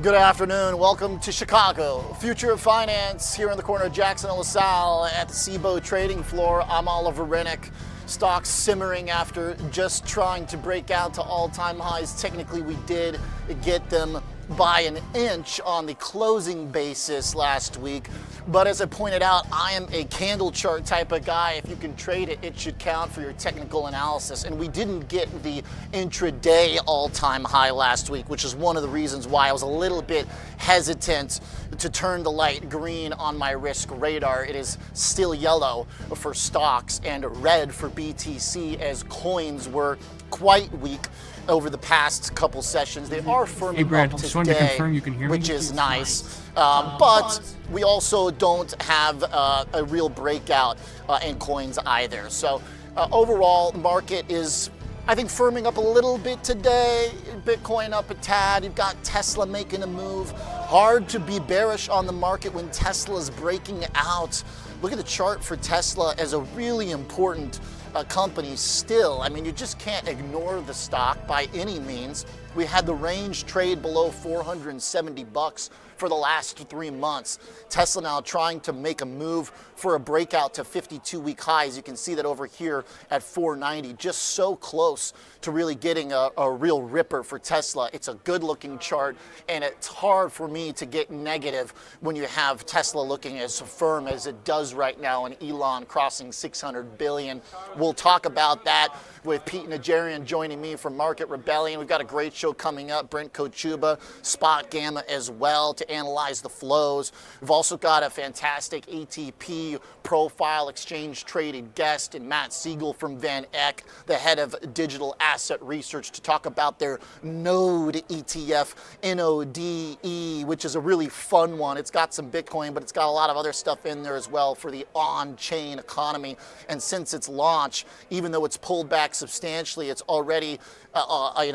Good afternoon. Welcome to Chicago. Future of Finance here in the corner of Jackson and LaSalle at the Cboe trading floor. I'm Oliver Renick. Stocks simmering after just trying to break out to all-time highs. Technically, we did get them by an inch on the closing basis last week. But as I pointed out, I am a candle chart type of guy. If you can trade it, it should count for your technical analysis. And we didn't get the intraday all-time high last week, which is one of the reasons why I was a little bit hesitant to turn the light green on my risk radar. It is still yellow for stocks and red for BTC, as coins were quite weak over the past couple sessions. They are firming Brent, up just wanted to today, confirm you can hear me, which is nice. But we also don't have a real breakout in coins either. So overall, the market is, I think, firming up a little bit today. Bitcoin up a tad. You've got Tesla making a move. Hard to be bearish on the market when Tesla's breaking out. Look at the chart for Tesla as a really important company still. I mean, you just can't ignore the stock by any means. We had the range trade below $470 for the last 3 months. Tesla now trying to make a move for a breakout to 52-week highs. You can see that over here at 490, just so close to really getting a real ripper for Tesla. It's a good-looking chart, and it's hard for me to get negative when you have Tesla looking as firm as it does right now, and Elon crossing 600 billion. We'll talk about that with Pete Najarian joining me from Market Rebellion. We've got a great show coming up. Brent Kochuba, SpotGamma as well, to analyze the flows. We've also got a fantastic ATP profile exchange traded guest in Matt Sigel from VanEck, the head of digital asset research, to talk about their Node ETF, NODE, which is a really fun one. It's got some Bitcoin, but it's got a lot of other stuff in there as well for the on-chain economy. And since its launch, even though it's pulled back substantially, it's already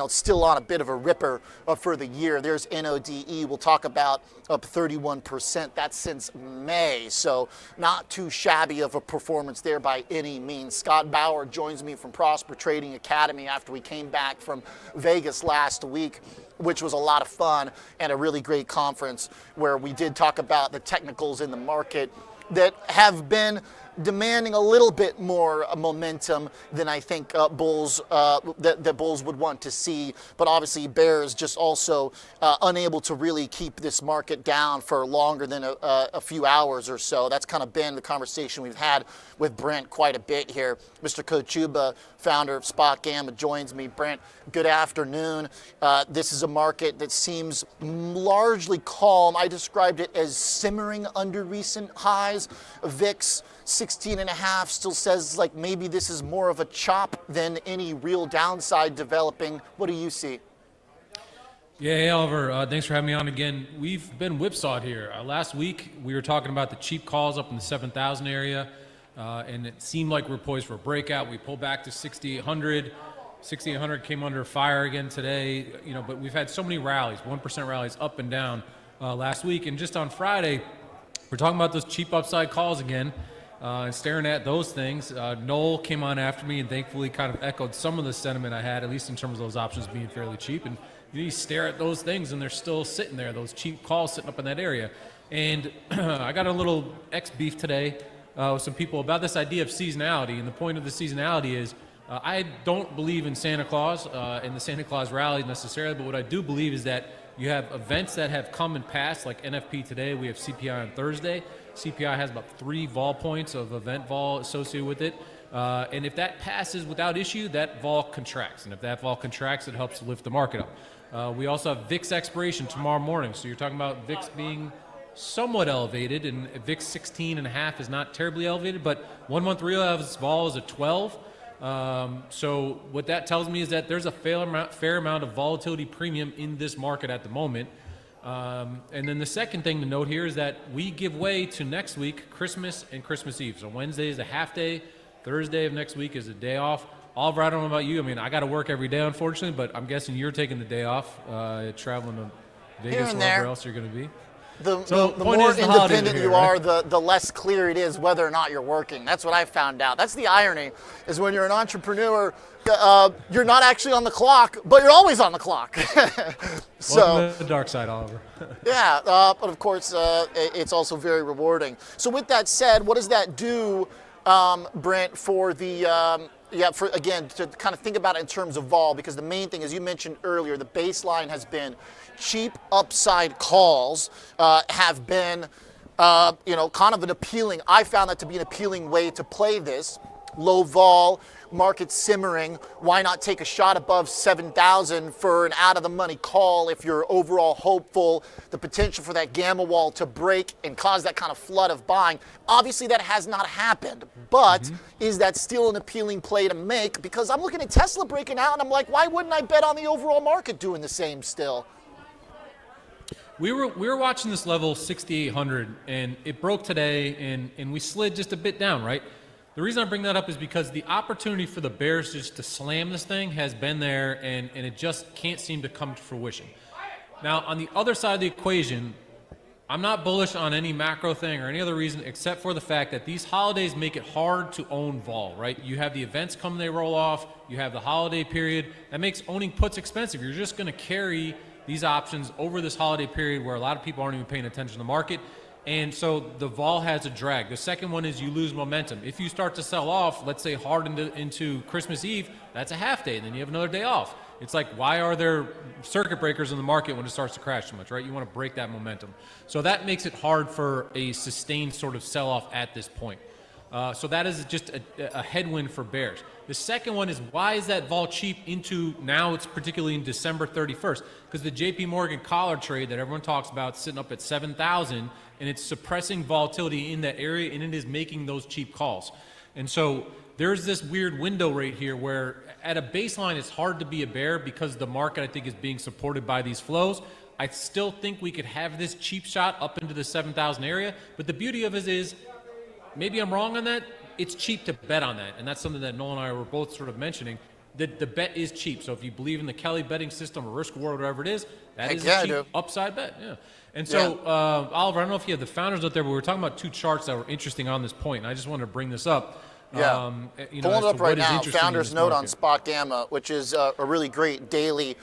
still on a bit of a ripper for the year. There's NODE. We'll talk about up 31%. That's since May, so not too shabby of a performance there by any means. Scott Bauer joins me from Prosper Trading Academy after we came back from Vegas last week, which was a lot of fun and a really great conference where we did talk about the technicals in the market that have been demanding a little bit more momentum than I think bulls that bulls would want to see. But obviously bears just also unable to really keep this market down for longer than a few hours or so. That's kind of been the conversation we've had with Brent quite a bit here. Mr. Kochuba, founder of SpotGamma, joins me. Brent, good afternoon. This is a market that seems largely calm. I described it as simmering under recent highs. VIX 16.5 still says like maybe this is more of a chop than any real downside developing. What do you see? Yeah, hey Oliver, thanks for having me on again. We've been whipsawed here. Last week we were talking about the cheap calls up in the 7,000 area, and it seemed like we're poised for a breakout. We pulled back to 6,800. 6,800 came under fire again today, but we've had so many rallies, 1% rallies up and down last week. And just on Friday, we're talking about those cheap upside calls again. And staring at those things, Noel came on after me and thankfully kind of echoed some of the sentiment I had, at least in terms of those options being fairly cheap. And you stare at those things and they're still sitting there, those cheap calls sitting up in that area. And I got a little beef today with some people about this idea of seasonality. And the point of the seasonality is I don't believe in Santa Claus and the Santa Claus rally necessarily, but what I do believe is that you have events that have come and passed, like NFP today. We have CPI on Thursday. CPI has about 3 vol points of event vol associated with it. And if that passes without issue, that vol contracts. And if that vol contracts, it helps lift the market up. We also have VIX expiration tomorrow morning. So you're talking about VIX being somewhat elevated, and VIX 16.5 is not terribly elevated, but 1 month real vol is at 12. So what that tells me is that there's a fair amount of volatility premium in this market at the moment. And then the second thing to note here is that we give way to next week, Christmas and Christmas Eve. So Wednesday is a half day, Thursday of next week is a day off. Oliver, I don't know about you. I mean, I got to work every day, unfortunately, but I'm guessing you're taking the day off, traveling to Vegas or wherever else you're going to be. The point more is the holidays independent are you here, are, right? the less clear it is whether or not you're working. That's what I found out. That's the irony, is when you're an entrepreneur, you're not actually on the clock, but you're always on the clock. Welcome to the dark side, Oliver. Yeah, but of course, it's also very rewarding. So with that said, what does that do, Brent, for the, again, to kind of think about it in terms of vol, because the main thing, as you mentioned earlier, the baseline has been cheap upside calls have been, kind of an appealing, I found that to be an appealing way to play this. Low vol, market simmering, why not take a shot above 7,000 for an out-of-the-money call if you're overall hopeful, the potential for that gamma wall to break and cause that kind of flood of buying. Obviously, that has not happened, but is that still an appealing play to make? Because I'm looking at Tesla breaking out, and I'm like, why wouldn't I bet on the overall market doing the same still? We were watching this level 6,800, and it broke today, and we slid just a bit down, right? The reason I bring that up is because the opportunity for the bears just to slam this thing has been there, and it just can't seem to come to fruition. Now, on the other side of the equation, I'm not bullish on any macro thing or any other reason except for the fact that these holidays make it hard to own vol, right? You have the events come, they roll off. You have the holiday period. That makes owning puts expensive. You're just going to carry these options over this holiday period where a lot of people aren't even paying attention to the market. And so the vol has a drag. The second one is you lose momentum. If you start to sell off, let's say hard into Christmas Eve, that's a half day, and then you have another day off. It's like, why are there circuit breakers in the market when it starts to crash so much, right? You want to break that momentum. So that makes it hard for a sustained sort of sell-off at this point. So that is just a headwind for bears. The second one is, why is that vol cheap into now? It's particularly in December 31st, because the JP Morgan collar trade that everyone talks about sitting up at 7,000, and it's suppressing volatility in that area, and it is making those cheap calls. And so there's this weird window right here where at a baseline it's hard to be a bear because the market, I think, is being supported by these flows. I still think we could have this cheap shot up into the 7,000 area, but the beauty of it is, maybe I'm wrong on that, it's cheap to bet on that, and that's something that Noel and I were both sort of mentioning. The bet is cheap, so if you believe in the Kelly betting system or risk reward, whatever it is, that is a cheap upside bet. Yeah. And so, Oliver, I don't know if you have the founders out there, but we were talking about two charts that were interesting on this point, and I just wanted to bring this up. Yeah. Pulling it up right now, founders note on SpotGamma, which is a really great daily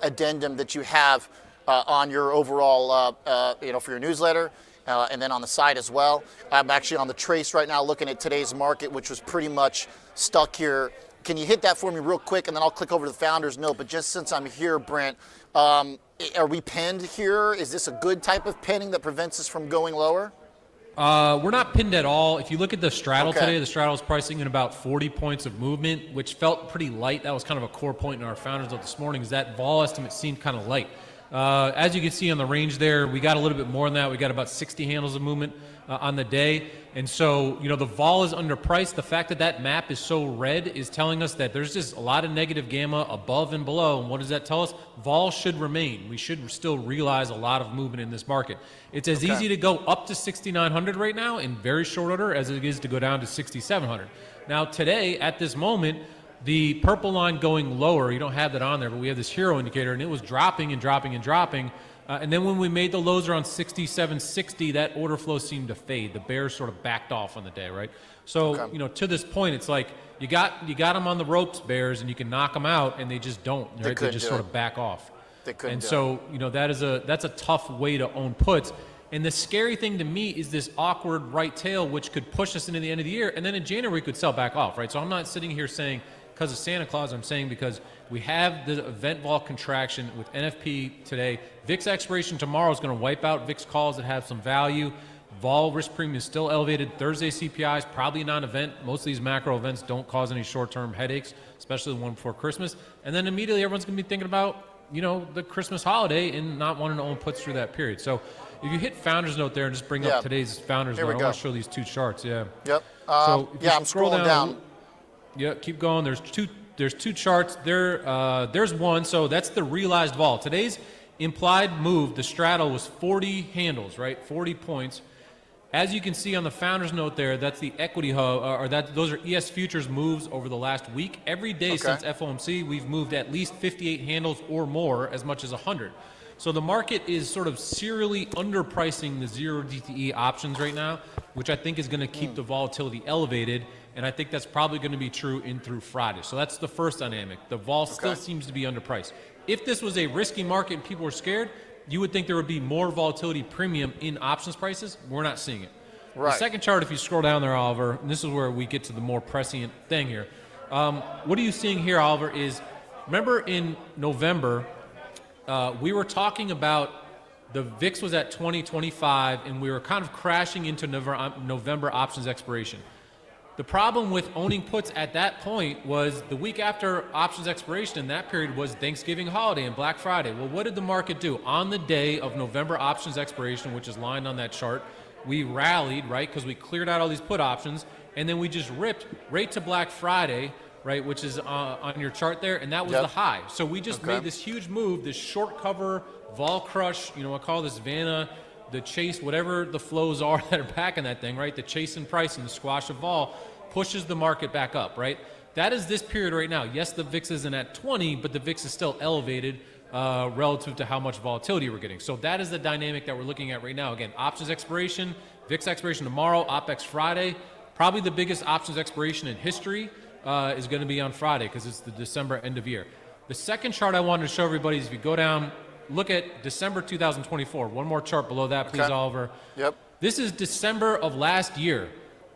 addendum that you have on your overall, for your newsletter. And then on the side as well. I'm actually on the trace right now looking at today's market, which was pretty much stuck here. Can you hit that for me real quick, and then I'll click over to the founder's note. But just since I'm here, Brent, are we pinned here? Is this a good type of pinning that prevents us from going lower? We're not pinned at all. If you look at the straddle today, the straddle is pricing in about 40 points of movement, which felt pretty light. That was kind of a core point in our founders note this morning, is that vol estimate seemed kind of light. As you can see on the range there, we got a little bit more than that. We got about 60 handles of movement on the day. And so, the vol is underpriced. The fact that that map is so red is telling us that there's just a lot of negative gamma above and below. And what does that tell us? Vol should remain. We should still realize a lot of movement in this market. It's as easy to go up to 6,900 right now in very short order as it is to go down to 6,700. Now today, at this moment, the purple line going lower, you don't have that on there, but we have this hero indicator, and it was dropping and dropping and dropping. And then when we made the lows around 67.60, that order flow seemed to fade. The bears sort of backed off on the day, right? So, to this point, it's like you got them on the ropes, bears, and you can knock them out, and they just don't. Right? They just sort of back off. They couldn't. And so, that's a tough way to own puts. And the scary thing to me is this awkward right tail, which could push us into the end of the year, and then in January we could sell back off, right? So I'm not sitting here saying because of Santa Claus, I'm saying because we have the event vol contraction with NFP today. VIX expiration tomorrow is going to wipe out VIX calls that have some value. Vol risk premium is still elevated. Thursday CPI is probably non-event. Most of these macro events don't cause any short-term headaches, especially the one before Christmas. And then immediately everyone's going to be thinking about, the Christmas holiday and not wanting to own puts through that period. So if you hit founders note there and just bring up today's founders note, I want to show these two charts. Yeah. Yep. So I'm scrolling down. Yeah, keep going. There's two charts. There's one. So that's the realized vol. Today's implied move, the straddle was 40 handles, right? 40 points. As you can see on the founder's note there, that's the equity hub, those are ES futures moves over the last week. Every day since FOMC, we've moved at least 58 handles or more, as much as 100. So the market is sort of serially underpricing the 0 DTE options right now, which I think is going to keep the volatility elevated. And I think that's probably going to be true in through Friday. So that's the first dynamic. The vol still seems to be underpriced. If this was a risky market and people were scared, you would think there would be more volatility premium in options prices. We're not seeing it. Right. The second chart, if you scroll down there, Oliver, and this is where we get to the more prescient thing here. What are you seeing here, Oliver, is remember in November, we were talking about the VIX was at 2025, and we were kind of crashing into November options expiration. The problem with owning puts at that point was the week after options expiration in that period was Thanksgiving holiday and Black Friday. Well, what did the market do? On the day of November options expiration, which is lined on that chart, we rallied, right, because we cleared out all these put options, and then we just ripped right to Black Friday, right, which is on your chart there, and that was the high. So we just made this huge move, this short cover, vol crush, you know, I call this Vanna, the chase, whatever the flows are that are backing that thing, right, the chase in price and the squash of vol pushes the market back up, right? That is this period right now. Yes, the VIX isn't at 20, but the VIX is still elevated relative to how much volatility we're getting. So that is the dynamic that we're looking at right now. Again, options expiration, VIX expiration tomorrow, OPEX Friday. Probably the biggest options expiration in history is going to be on Friday because it's the December end of year. The second chart I wanted to show everybody is if you go down, look at December 2024. One more chart below that, please, Oliver. Yep. This is December of last year.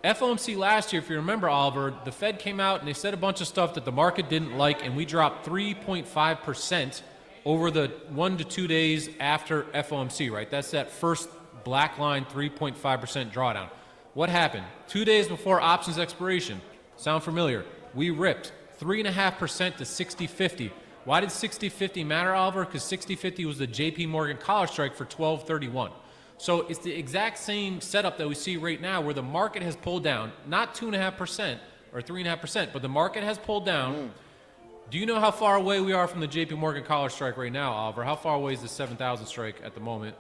FOMC last year, if you remember, Oliver, the Fed came out and they said a bunch of stuff that the market didn't like, and we dropped 3.5% over the 1 to 2 days after FOMC, right? That's that first black line 3.5% drawdown. What happened? 2 days before options expiration. Sound familiar? We ripped 3.5% to 60.50. Why did 60.50 matter, Oliver? Because 60.50 was the JP Morgan collar strike for 12/31. So it's the exact same setup that we see right now where the market has pulled down, not 2.5% or 3.5%, but the market has pulled down. Do you know how far away we are from the JP Morgan collar strike right now, Oliver? How far away is the 7,000 strike at the moment?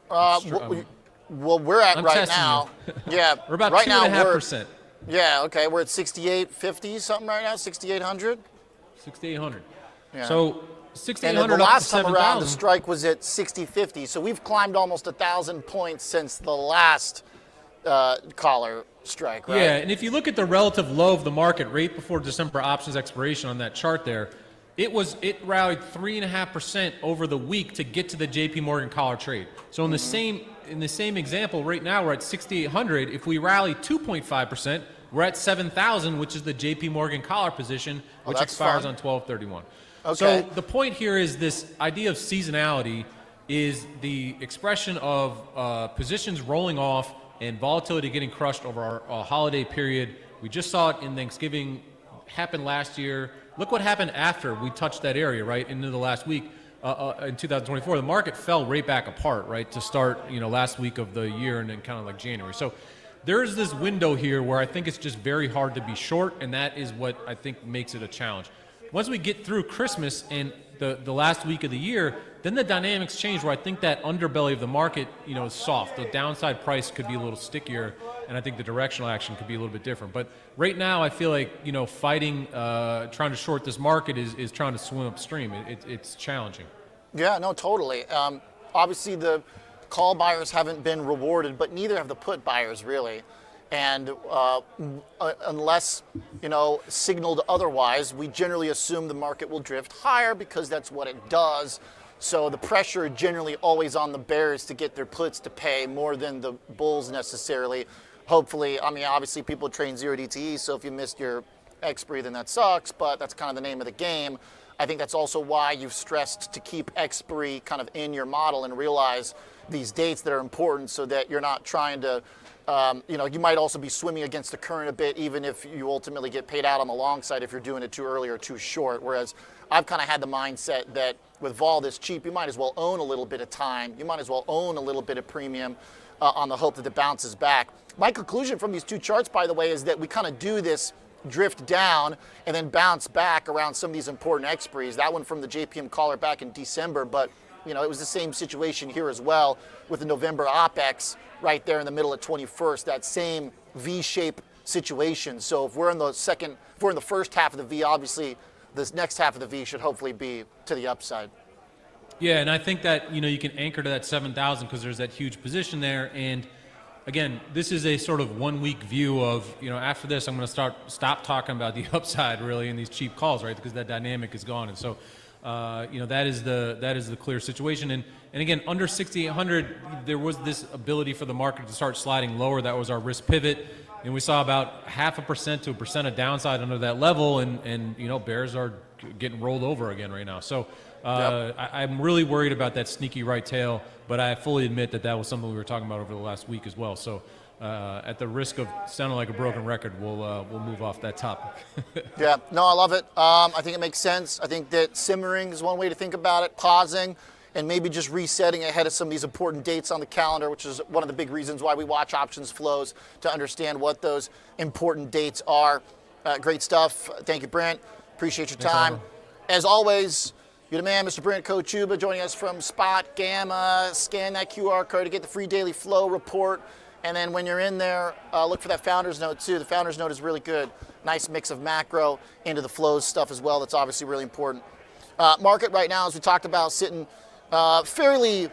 Well, we're at right now. Yeah, we're about right 2.5%. Yeah, okay, we're at 68.50 something right now, 6,800. 6,800. Yeah. So 6,800 and the up to last time around, the 7,000. strike was at 60.50. So we've climbed almost 1,000 points since the last collar strike, right? Yeah, and if you look at the relative low of the market right before December options expiration on that chart there, it rallied 3.5% over the week to get to the JP Morgan collar trade. So in the same example, right now we're at 6,800. If we rally 2.5%, we're at 7,000, which is the JP Morgan collar position, which expires on 12/31. Okay. So the point here is this idea of seasonality is the expression of positions rolling off and volatility getting crushed over our holiday period. We just saw it in Thanksgiving, happened last year. Look what happened after we touched that area, right, into the last week in 2024. The market fell right back apart, right, to start, last week of the year and then kind of like January. So there's this window here where I think it's just very hard to be short, and that is what I think makes it a challenge. Once we get through Christmas and the last week of the year, then the dynamics change where I think that underbelly of the market, is soft. The downside price could be a little stickier, and I think the directional action could be a little bit different. But right now, I feel like, fighting, trying to short this market is trying to swim upstream. It's challenging. Yeah, no, totally. Obviously, the call buyers haven't been rewarded, but neither have the put buyers, really. And unless, signaled otherwise, we generally assume the market will drift higher because that's what it does. So the pressure generally always on the bears to get their puts to pay more than the bulls necessarily. Hopefully, obviously people train 0 DTE, so if you missed your expiry, then that sucks, but that's kind of the name of the game. I think that's also why you've stressed to keep expiry kind of in your model and realize these dates that are important so that you're not trying to you might also be swimming against the current a bit, even if you ultimately get paid out on the long side if you're doing it too early or too short. Whereas I've kind of had the mindset that with vol this cheap, you might as well own a little bit of time. You might as well own a little bit of premium on the hope that it bounces back. My conclusion from these two charts, by the way, is that we kind of do this drift down and then bounce back around some of these important expiries. That one from the JPM caller back in December, but it was the same situation here as well with the November OPEX right there in the middle of 21st, that same V-shape situation. So if we're in the first half of the V, obviously this next half of the V should hopefully be to the upside. Yeah, and I think that, you can anchor to that 7,000 because there's that huge position there. And again, this is a sort of 1 week view of, after this, I'm going to stop talking about the upside really in these cheap calls, right? Because that dynamic is gone. And so, that is the clear situation. And again, under 6,800, there was this ability for the market to start sliding lower. That was our risk pivot. And we saw about 0.5% to 1% of downside under that level. And bears are getting rolled over again right now. So, I'm really worried about that sneaky right tail, but I fully admit that was something we were talking about over the last week as well. So at the risk of sounding like a broken record, we'll move off that topic. Yeah, no, I love it. I think it makes sense. I think that simmering is one way to think about it, pausing, and maybe just resetting ahead of some of these important dates on the calendar, which is one of the big reasons why we watch options flows, to understand what those important dates are. Great stuff. Thank you, Brent. Appreciate your time. Thanks, as always, you're the man, Mr. Brent Kochuba, joining us from SpotGamma. Scan that QR code to get the free daily flow report. And then when you're in there, look for that founder's note too. The founder's note is really good. Nice mix of macro into the flows stuff as well. That's obviously really important. Market right now, as we talked about, sitting fairly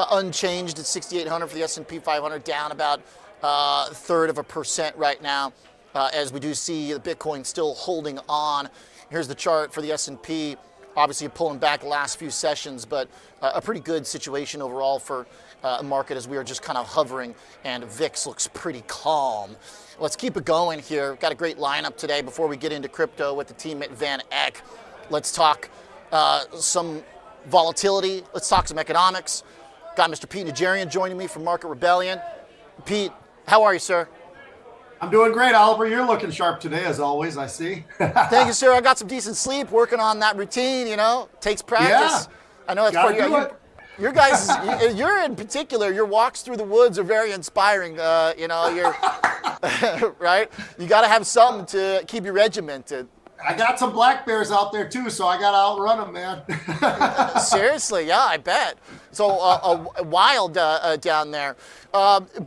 unchanged at 6,800 for the S&P 500, down about 1/3% right now, as we do see the Bitcoin still holding on. Here's the chart for the S&P. Obviously pulling back the last few sessions, but a pretty good situation overall for a market as we are just kind of hovering, and VIX looks pretty calm. Let's keep it going here. Got a great lineup today before we get into crypto with the team at VanEck. Let's talk some volatility. Let's talk some economics. Got Mr. Pete Najarian joining me from Market Rebellion. Pete, how are you, sir? I'm doing great, Oliver. You're looking sharp today, as always, I see. Thank you, sir. I got some decent sleep, working on that routine, Takes practice. Yeah. I know that's part of your guys, you're in particular, your walks through the woods are very inspiring. You're, right? You got to have something to keep you regimented. I got some black bears out there, too, so I got to outrun them, man. Seriously, yeah, I bet. So wild down there.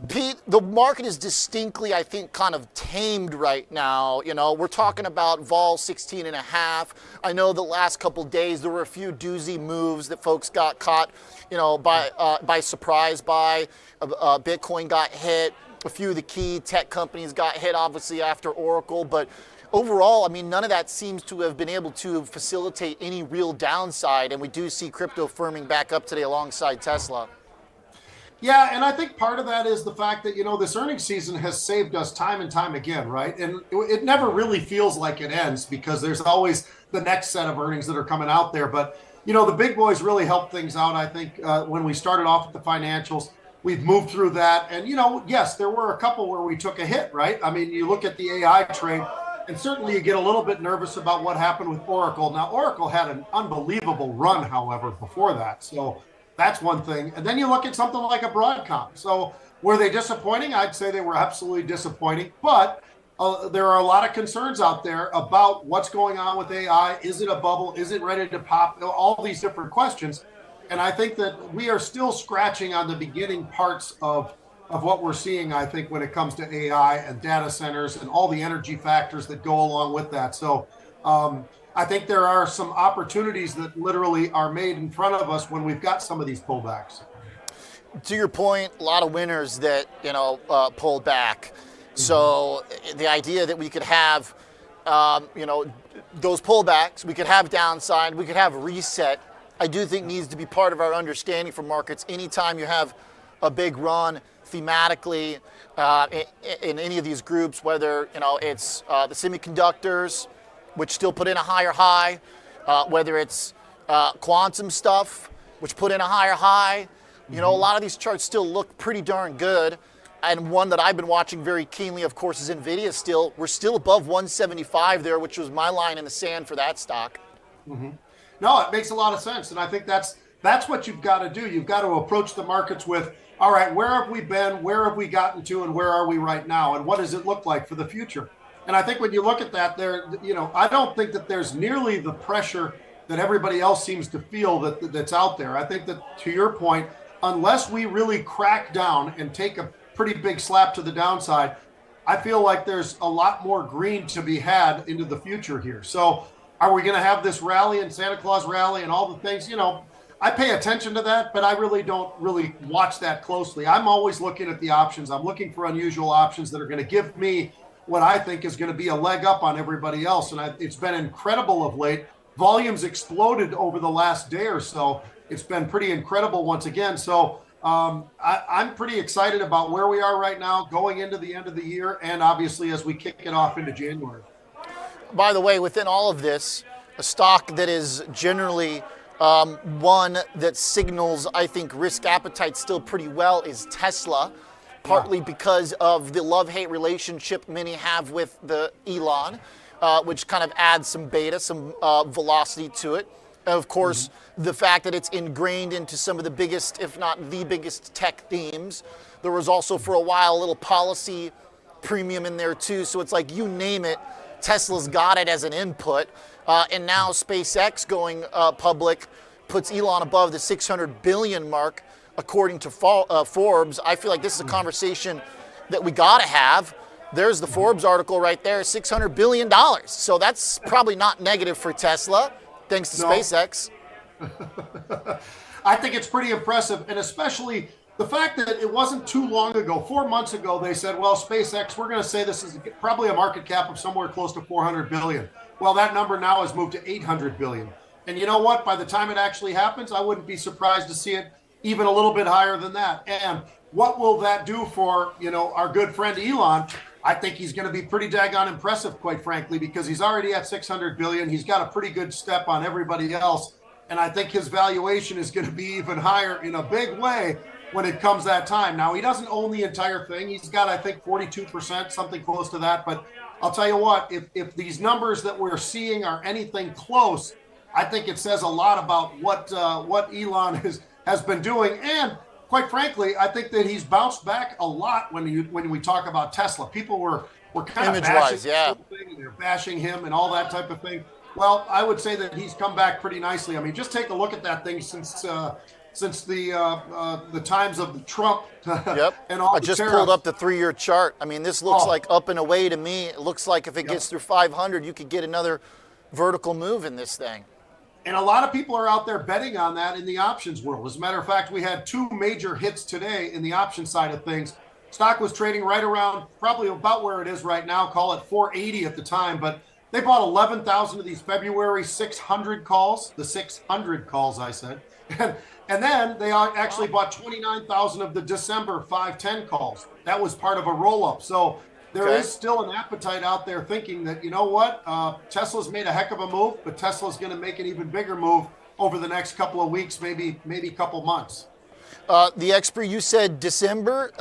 Pete, the market is distinctly, I think, kind of tamed right now. We're talking about vol 16.5. I know the last couple days there were a few doozy moves that folks got caught, by surprise by. Bitcoin got hit. A few of the key tech companies got hit, obviously, after Oracle, but overall, none of that seems to have been able to facilitate any real downside, and we do see crypto firming back up today alongside Tesla. Yeah, and I think part of that is the fact that, this earnings season has saved us time and time again, right? And it never really feels like it ends because there's always the next set of earnings that are coming out there. But, the big boys really helped things out, I think, when we started off with the financials. We've moved through that. And, yes, there were a couple where we took a hit, right? You look at the AI trade, and certainly you get a little bit nervous about what happened with Oracle. Now, Oracle had an unbelievable run, however, before that. So that's one thing. And then you look at something like a Broadcom. So were they disappointing? I'd say they were absolutely disappointing. But there are a lot of concerns out there about what's going on with AI. Is it a bubble? Is it ready to pop? All these different questions. And I think that we are still scratching on the beginning parts of what we're seeing, I think, when it comes to AI and data centers and all the energy factors that go along with that. So I think there are some opportunities that literally are made in front of us when we've got some of these pullbacks. To your point, a lot of winners that, pulled back. So the idea that we could have, those pullbacks, we could have downside, we could have reset, I do think needs to be part of our understanding for markets. Anytime you have a big run thematically in any of these groups, whether it's the semiconductors, which still put in a higher high, whether it's quantum stuff, which put in a higher high. A lot of these charts still look pretty darn good. And one that I've been watching very keenly, of course, is NVIDIA still. We're still above 175 there, which was my line in the sand for that stock. No, it makes a lot of sense. And I think that's what you've got to do. You've got to approach the markets with, all right, where have we been? Where have we gotten to? And where are we right now? And what does it look like for the future? And I think when you look at that there, I don't think that there's nearly the pressure that everybody else seems to feel that's out there. I think that, to your point, unless we really crack down and take a pretty big slap to the downside, I feel like there's a lot more green to be had into the future here. So are we going to have this rally and Santa Claus rally and all the things? I pay attention to that, but I really don't really watch that closely. I'm always looking at the options. I'm looking for unusual options that are going to give me what I think is going to be a leg up on everybody else. And it's been incredible of late. Volumes exploded over the last day or so. It's been pretty incredible once again. So I'm pretty excited about where we are right now going into the end of the year, and obviously as we kick it off into January. By the way, within all of this, a stock that is generally one that signals, I think, risk appetite still pretty well is Tesla, partly because of the love-hate relationship many have with the Elon, which kind of adds some beta, some velocity to it. And of course, the fact that it's ingrained into some of the biggest, if not the biggest, tech themes. There was also, for a while, a little policy premium in there too. So it's like, you name it, Tesla's got it as an input. And now SpaceX going public puts Elon above the 600 billion mark, according to Forbes. I feel like this is a conversation that we got to have. There's the Forbes article right there, $600 billion. So that's probably not negative for Tesla, thanks to SpaceX. I think it's pretty impressive, and especially the fact that it wasn't too long ago, 4 months ago, they said, well, SpaceX, we're going to say this is probably a market cap of somewhere close to 400 billion. Well, that number now has moved to 800 billion. And you know what? By the time it actually happens, I wouldn't be surprised to see it even a little bit higher than that. And what will that do for, our good friend Elon? I think he's going to be pretty daggone impressive, quite frankly, because he's already at 600 billion. He's got a pretty good step on everybody else. And I think his valuation is going to be even higher in a big way when it comes that time. Now, he doesn't own the entire thing. He's got, I think, 42%, something close to that. But I'll tell you what, if these numbers that we're seeing are anything close, I think it says a lot about what Elon has been doing. And quite frankly, I think that he's bounced back a lot when we talk about Tesla. People were kind of bashing and they're bashing him and all that type of thing. Well, I would say that he's come back pretty nicely. I mean, just take a look at that thing since the times of Trump. And all I just pulled up the 3-year chart. I mean, this looks like up and away to me. It looks like if it gets through 500, you could get another vertical move in this thing. And a lot of people are out there betting on that in the options world. As a matter of fact, we had 2 major hits today in the option side of things. Stock was trading right around probably about where it is right now, call it 480 at the time, but they bought 11,000 of these February 600 calls, the 600 calls I said. And then they actually bought 29,000 of the December 510 calls. That was part of a roll-up. So there is still an appetite out there thinking that, you know what, Tesla's made a heck of a move, but Tesla's going to make an even bigger move over the next couple of weeks, maybe couple months. The expiry, you said December,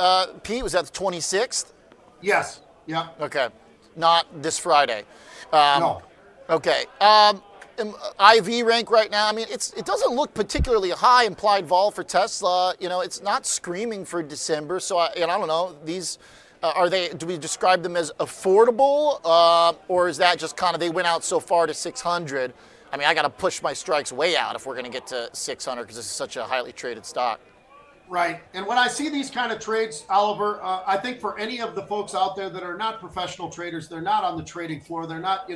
Pete, was that the 26th? Yes. Yeah. Okay. Not this Friday. No. Okay. IV rank right now, I mean, it doesn't look particularly high implied vol for Tesla. It's not screaming for December. So I don't know, these... do we describe them as affordable, or is that just kind of they went out so far to 600? I mean, I got to push my strikes way out if we're going to get to 600 because this is such a highly traded stock. Right. And when I see these kind of trades, Oliver, I think for any of the folks out there that are not professional traders, they're not on the trading floor, they're not,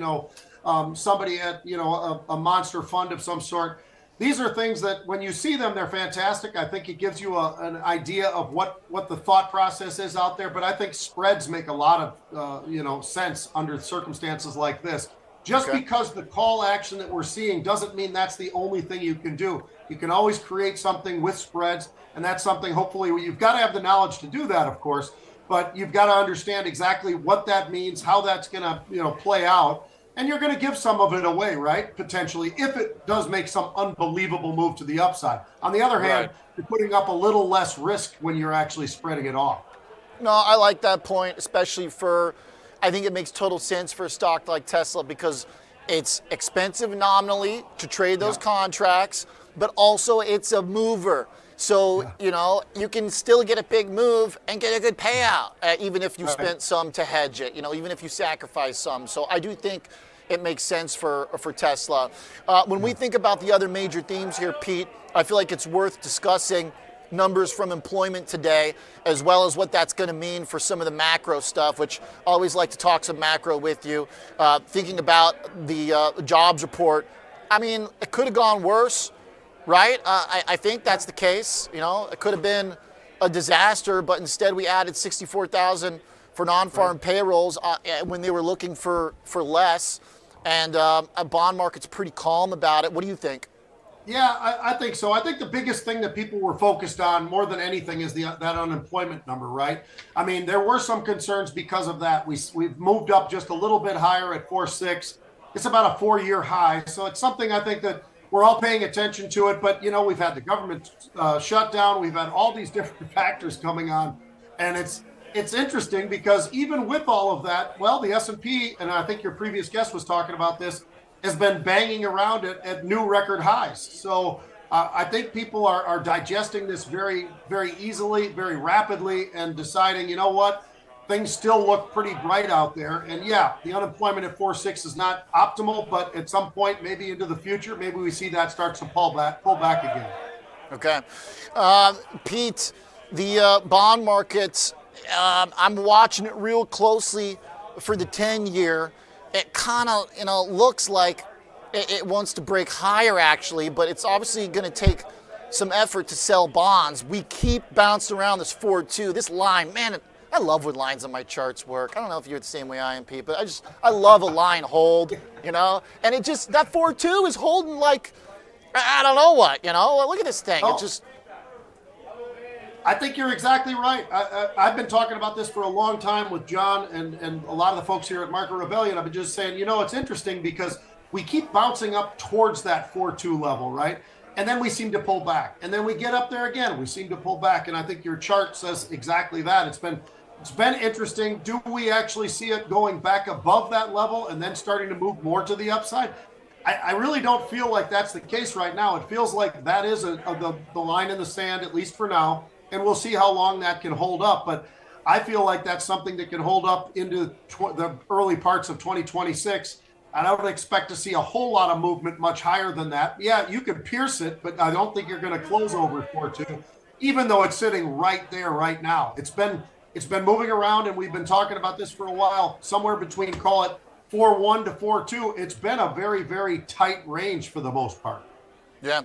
somebody at, a monster fund of some sort. These are things that when you see them, they're fantastic. I think it gives you an idea of what the thought process is out there. But I think spreads make a lot of, sense under circumstances like this. Just because the call action that we're seeing doesn't mean that's the only thing you can do. You can always create something with spreads. And that's something, hopefully, you've got to have the knowledge to do that, of course. But you've got to understand exactly what that means, how that's going to, play out. And you're going to give some of it away, right? Potentially, if it does make some unbelievable move to the upside. On the other hand, you're putting up a little less risk when you're actually spreading it off. No, I like that point, especially I think it makes total sense for a stock like Tesla because it's expensive nominally to trade those contracts, but also it's a mover. So, you can still get a big move and get a good payout, even if you spent some to hedge it, even if you sacrifice some. So I do think it makes sense for Tesla. When we think about the other major themes here, Pete, I feel like it's worth discussing numbers from employment today, as well as what that's going to mean for some of the macro stuff, which I always like to talk some macro with you. Thinking about the jobs report, I mean, it could have gone worse. right? I think that's the case. You know, it could have been a disaster, but instead we added 64,000 for non-farm payrolls when they were looking for less, and a bond market's pretty calm about it. What do you think? Yeah, I think so. I think the biggest thing that people were focused on more than anything is that unemployment number, right? I mean, there were some concerns because of that. We've moved up just a little bit higher at 4.6. It's about a 4-year high. So it's something I think that we're all paying attention to it. But, you know, we've had the government shutdown. We've had all these different factors coming on. And it's interesting because even with all of that, well, the S&P, and I think your previous guest was talking about this, has been banging around it at new record highs. So I think people are digesting this very, very easily, very rapidly, and deciding, you know what, things still look pretty bright out there. And yeah, the unemployment at 4.6 is not optimal, but at some point, maybe into the future, maybe we see that starts to pull back again. Okay. Pete, the bond markets, I'm watching it real closely for the 10-year. It kind of, you know, looks like it wants to break higher, actually, but it's obviously going to take some effort to sell bonds. We keep bouncing around this 4.2. This line, man, I love when lines on my charts work. I don't know if you're the same way I am, Pete, but I love a line hold, you know? And it just, that 4.2 is holding like, I don't know what, you know? Look at this thing. Oh. It just... I think you're exactly right. I've been talking about this for a long time with John and a lot of the folks here at Market Rebellion. I've been just saying, you know, it's interesting because we keep bouncing up towards that 4.2 level, right? And then we seem to pull back. And then we get up there again. We seem to pull back. And I think your chart says exactly that. It's been interesting. Do we actually see it going back above that level and then starting to move more to the upside? I really don't feel like that's the case right now. It feels like that is the line in the sand, at least for now. And we'll see how long that can hold up. But I feel like that's something that can hold up into the early parts of 2026. And I don't expect to see a whole lot of movement much higher than that. Yeah, you could pierce it, but I don't think you're going to close over 4.2, even though it's sitting right there right now. It's been moving around, and we've been talking about this for a while, somewhere between, call it 4.1 to 4.2. It's been a very, very tight range for the most part. Yeah,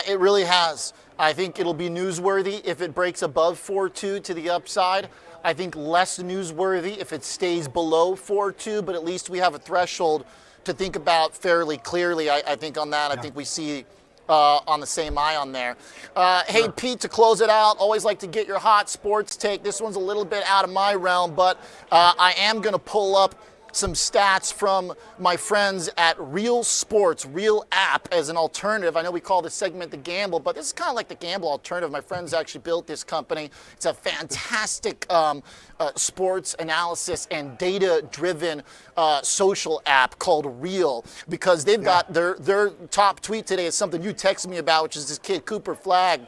it really has. I think it'll be newsworthy if it breaks above 4.2 to the upside. I think less newsworthy if it stays below 4.2, but at least we have a threshold to think about fairly clearly. I think on that, yeah. I think we see on the same eye on there. Hey, sure. Pete, to close it out, always like to get your hot sports take. This one's a little bit out of my realm, but I am going to pull up some stats from my friends at Real Sports, Real App, as an alternative. I know we call this segment The Gamble, but this is kind of like the Gamble alternative. My friends actually built this company. It's a fantastic sports analysis and data-driven social app called Real, because they've got their top tweet today is something you texted me about, which is this kid, Cooper Flagg,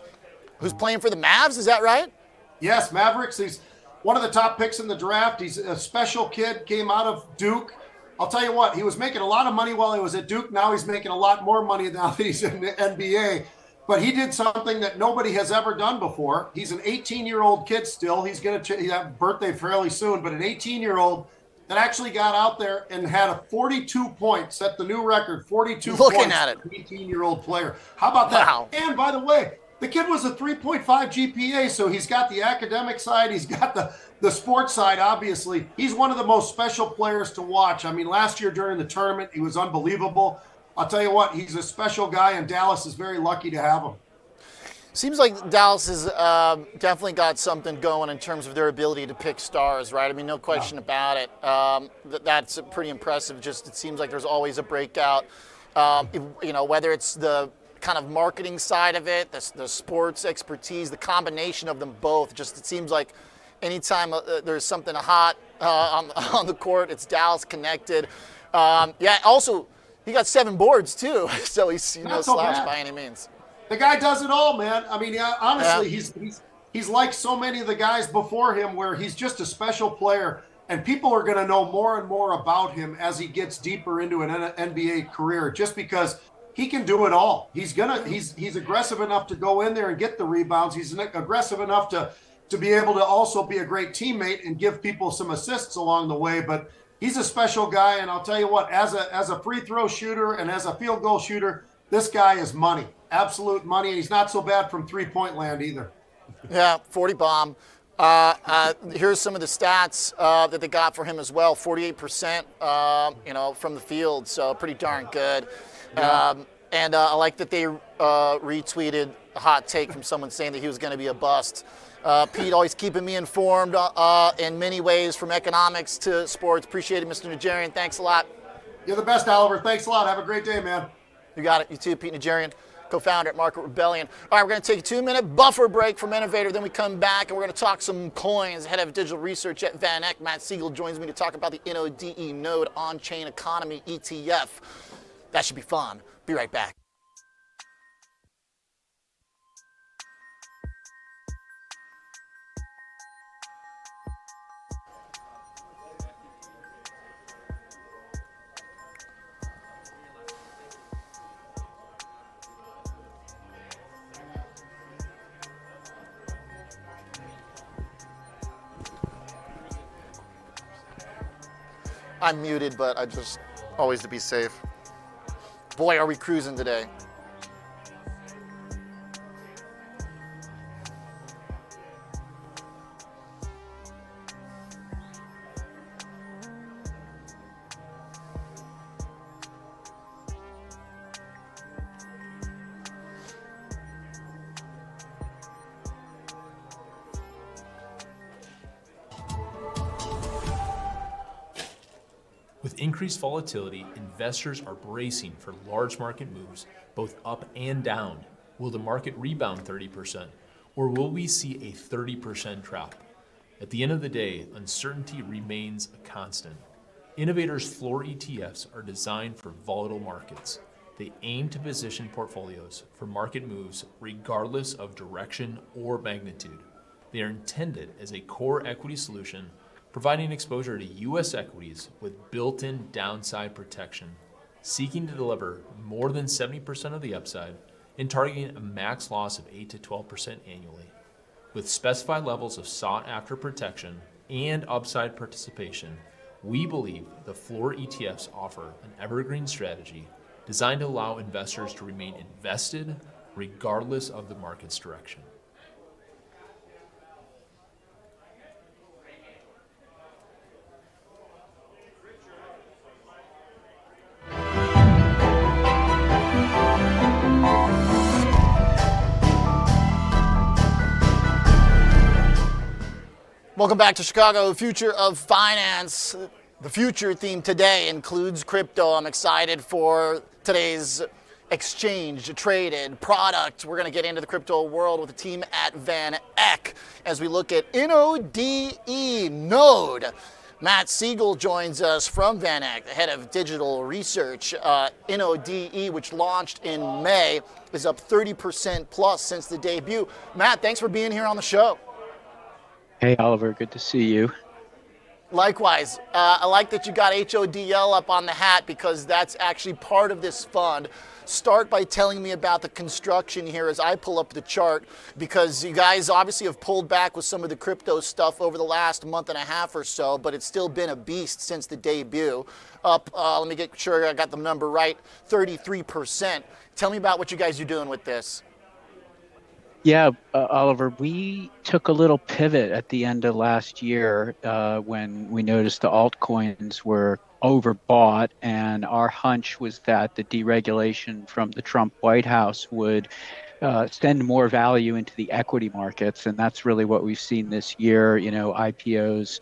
who's playing for the Mavs. Is that right? Yes, Mavericks. He's one of the top picks in the draft. He's a special kid, came out of Duke. I'll tell you what, he was making a lot of money while he was at Duke. Now he's making a lot more money now that he's in the NBA. But he did something that nobody has ever done before. He's an 18-year-old kid still. He's going to have a birthday fairly soon, but an 18-year-old that actually got out there and had a 42 points, set the new record, 42 Looking points at it. for an 18-year-old player. How about that? Wow. And by the way, the kid was a 3.5 GPA, so he's got the academic side. He's got the sports side, obviously. He's one of the most special players to watch. I mean, last year during the tournament, he was unbelievable. I'll tell you what, he's a special guy, and Dallas is very lucky to have him. Seems like Dallas has definitely got something going in terms of their ability to pick stars, right? I mean, no question about it. That's pretty impressive. Just it seems like there's always a breakout. You know, whether it's the kind of marketing side of it, the sports expertise, the combination of them both. Just it seems like anytime there's something hot on the court, it's Dallas connected. Yeah. Also, he got 7 boards too, so he's no slouch by any means. The guy does it all, man. I mean, honestly, he's like so many of the guys before him, where he's just a special player, and people are going to know more and more about him as he gets deeper into an NBA career, just because he can do it all. He's aggressive enough to go in there and get the rebounds. He's aggressive enough to be able to also be a great teammate and give people some assists along the way. But he's a special guy, and I'll tell you what, as a free throw shooter and as a field goal shooter, this guy is money. absolute money, and he's not so bad from three-point land either. Yeah, 40 bomb. Here's some of the stats that they got for him as well. 48%, from the field, so pretty darn good. Yeah. And I like that they retweeted a hot take from someone saying that he was going to be a bust. Pete, always keeping me informed in many ways, from economics to sports. Appreciate it, Mr. Najarian. Thanks a lot. You're the best, Oliver. Thanks a lot. Have a great day, man. You got it. You too, Pete Najarian, co-founder at Market Rebellion. All right, we're going to take a 2-minute buffer break from Innovator. Then we come back and we're going to talk some coins. Head of digital research at VanEck, Matt Sigel, joins me to talk about the NODE Node on-chain economy ETF. That should be fun. Be right back. I'm muted, but I just always to be safe. Boy, are we cruising today. With increased volatility, investors are bracing for large market moves, both up and down. Will the market rebound 30%, or will we see a 30% drop? At the end of the day, uncertainty remains a constant. Innovator's floor ETFs are designed for volatile markets. They aim to position portfolios for market moves regardless of direction or magnitude. They are intended as a core equity solution, providing exposure to U.S. equities with built-in downside protection, seeking to deliver more than 70% of the upside and targeting a max loss of 8 to 12% annually. With specified levels of sought-after protection and upside participation, we believe the floor ETFs offer an evergreen strategy designed to allow investors to remain invested regardless of the market's direction. Welcome back to Chicago, Future of Finance. The future theme today includes crypto. I'm excited for today's exchange traded product. We're going to get into the crypto world with the team at VanEck as we look at NODE Node. Matt Sigel joins us from VanEck, the head of digital research. NODE, which launched in May, is up 30% plus since the debut. Matt, thanks for being here on the show. Hey, Oliver, good to see you. Likewise. I like that you got HODL up on the hat because that's actually part of this fund. Start by telling me about the construction here as I pull up the chart, because you guys obviously have pulled back with some of the crypto stuff over the last month and a half or so, but it's still been a beast since the debut. Up, let me get sure I got the number right, 33%. Tell me about what you guys are doing with this. Yeah, Oliver, we took a little pivot at the end of last year when we noticed the altcoins were overbought, and our hunch was that the deregulation from the Trump White House would send more value into the equity markets, and that's really what we've seen this year. You know, IPOs,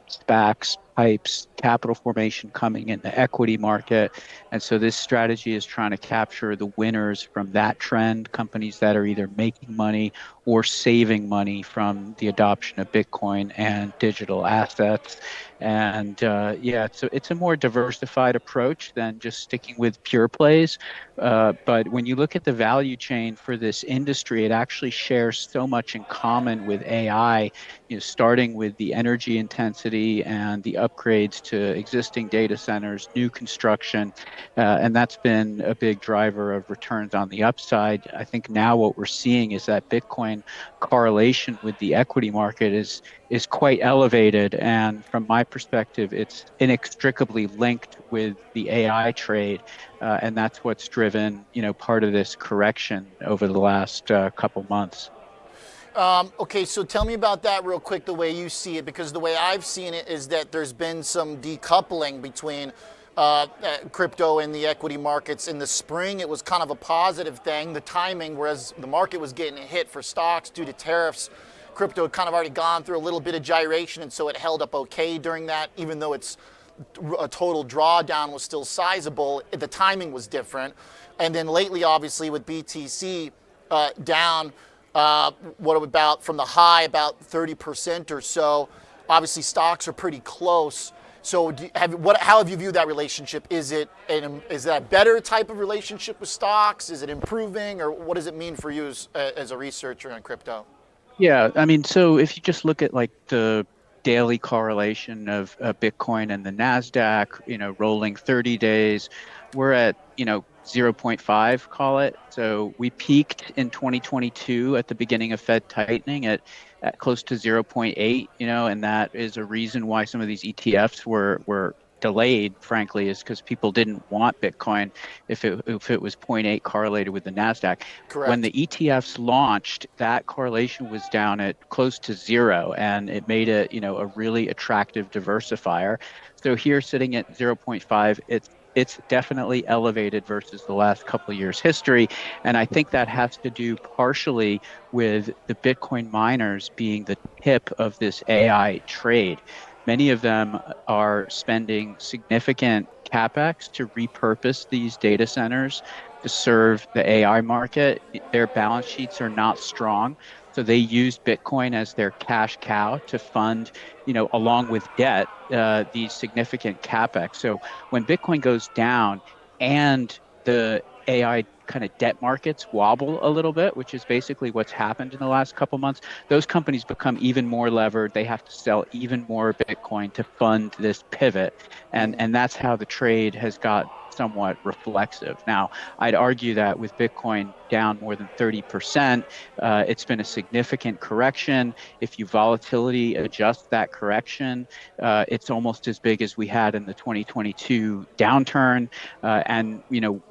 SPACs, pipes, capital formation coming in the equity market. And so this strategy is trying to capture the winners from that trend, companies that are either making money or saving money from the adoption of Bitcoin and digital assets. And yeah, so it's a more diversified approach than just sticking with pure plays. But when you look at the value chain for this industry, it actually shares so much in common with AI, you know, starting with the energy intensity and the upgrades to existing data centers, new construction, and that's been a big driver of returns on the upside. I think now what we're seeing is that Bitcoin correlation with the equity market is quite elevated, and from my perspective, it's inextricably linked with the AI trade, and that's what's driven part of this correction over the last couple months. Okay, so tell me about that real quick, the way you see it, because the way I've seen it is that there's been some decoupling between crypto and the equity markets. In the spring, it was kind of a positive thing, the timing, whereas the market was getting hit for stocks due to tariffs. Crypto had kind of already gone through a little bit of gyration, and so it held up okay during that, even though its a total drawdown was still sizable. The timing was different. And then lately, obviously, with BTC down, what about from the high, about 30% or so, obviously stocks are pretty close. So how have you viewed that relationship? Is that a better type of relationship with stocks? Is it improving, or what does it mean for you as a researcher on crypto? Yeah, I mean, so if you just look at like the daily correlation of Bitcoin and the NASDAQ, rolling 30 days, we're at, 0.5, call it. So we peaked in 2022 at the beginning of Fed tightening at close to 0.8, and that is a reason why some of these ETFs were delayed, frankly, is because people didn't want Bitcoin if it was 0.8 correlated with the NASDAQ. Correct. When the ETFs launched, that correlation was down at close to 0, and it made it, a really attractive diversifier. So here sitting at 0.5, it's definitely elevated versus the last couple of years' history. And I think that has to do partially with the Bitcoin miners being the tip of this AI trade. Many of them are spending significant capex to repurpose these data centers to serve the AI market. Their balance sheets are not strong, so they use Bitcoin as their cash cow to fund, along with debt, these significant capex. So when Bitcoin goes down and the AI kind of debt markets wobble a little bit, which is basically what's happened in the last couple months, those companies become even more levered. They have to sell even more Bitcoin to fund this pivot. And that's how the trade has got somewhat reflexive. Now, I'd argue that with Bitcoin down more than 30%, it's been a significant correction. If you volatility adjust that correction, it's almost as big as we had in the 2022 downturn. And,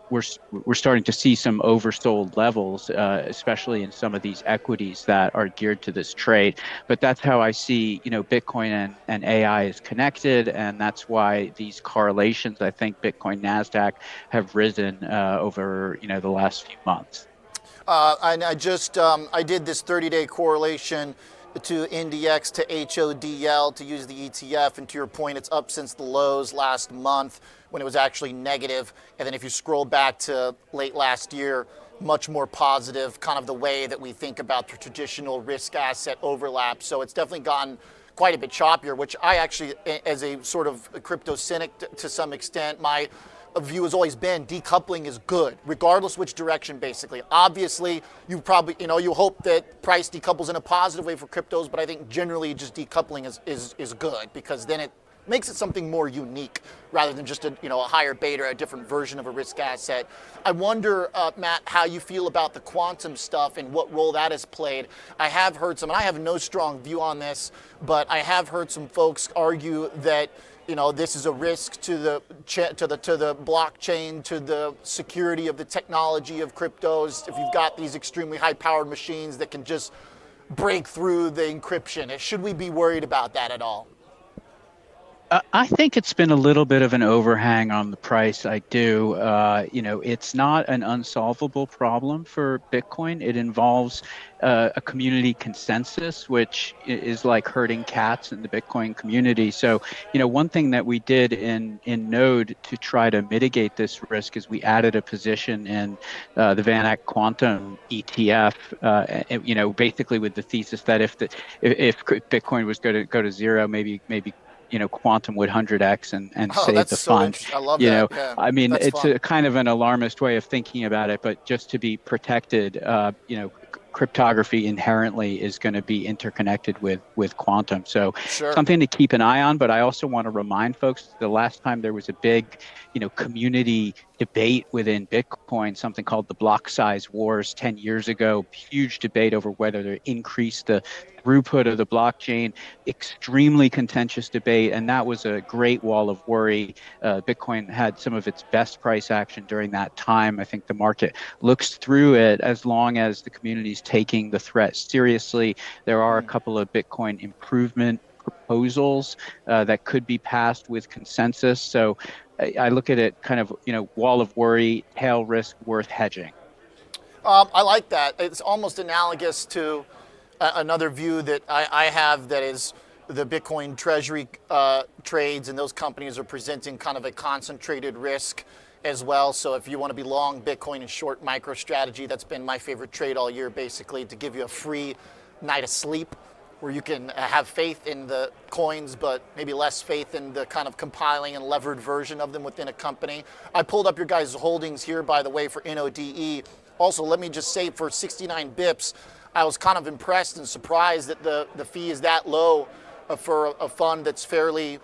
we're starting to see some oversold levels, especially in some of these equities that are geared to this trade. But that's how I see, Bitcoin and AI is connected, and that's why these correlations, I think Bitcoin, NASDAQ, have risen over, the last few months. And I did this 30-day correlation to NDX to HODL to use the ETF, and to your point, it's up since the lows last month when it was actually negative. And then if you scroll back to late last year, much more positive, kind of the way that we think about the traditional risk asset overlap. So it's definitely gotten quite a bit choppier, which I actually, as a sort of crypto cynic to some extent, my view has always been decoupling is good, regardless which direction, basically. Obviously, you probably, you hope that price decouples in a positive way for cryptos, but I think generally just decoupling is good, because then it makes it something more unique rather than just a higher beta or a different version of a risk asset. I wonder, Matt, how you feel about the quantum stuff and what role that has played. I have heard some, and I have no strong view on this, but I have heard some folks argue that this is a risk to the blockchain, to the security of the technology of cryptos. If you've got these extremely high-powered machines that can just break through the encryption, should we be worried about that at all? I think it's been a little bit of an overhang on the price. I do. It's not an unsolvable problem for Bitcoin. It involves a community consensus, which is like herding cats in the Bitcoin community. So, one thing that we did in Node to try to mitigate this risk is we added a position in the VanEck Quantum ETF. Basically with the thesis that if Bitcoin was going to go to zero, maybe Quantum would 100x and save the fund. I love that. Yeah, I mean, it's a kind of an alarmist way of thinking about it, but just to be protected, cryptography inherently is going to be interconnected with quantum. So Sure. something to keep an eye on. But I also want to remind folks the last time there was a big, community debate within Bitcoin, something called the block size wars 10 years ago, huge debate over whether to increase the throughput of the blockchain, extremely contentious debate. And that was a great wall of worry. Bitcoin had some of its best price action during that time. I think the market looks through it as long as the community is taking the threat seriously. There are a couple of Bitcoin improvement proposals that could be passed with consensus. So I look at it kind of, wall of worry, tail risk worth hedging. I like that. It's almost analogous to another view that I have, that is the Bitcoin treasury trades, and those companies are presenting kind of a concentrated risk as well. So if you want to be long Bitcoin and short MicroStrategy, that's been my favorite trade all year, basically, to give you a free night of sleep where you can have faith in the coins, but maybe less faith in the kind of compiling and levered version of them within a company. I pulled up your guys' holdings here, by the way, for NODE. Also, let me just say, for 69 bips, I was kind of impressed and surprised that the fee is that low for a fund that's fairly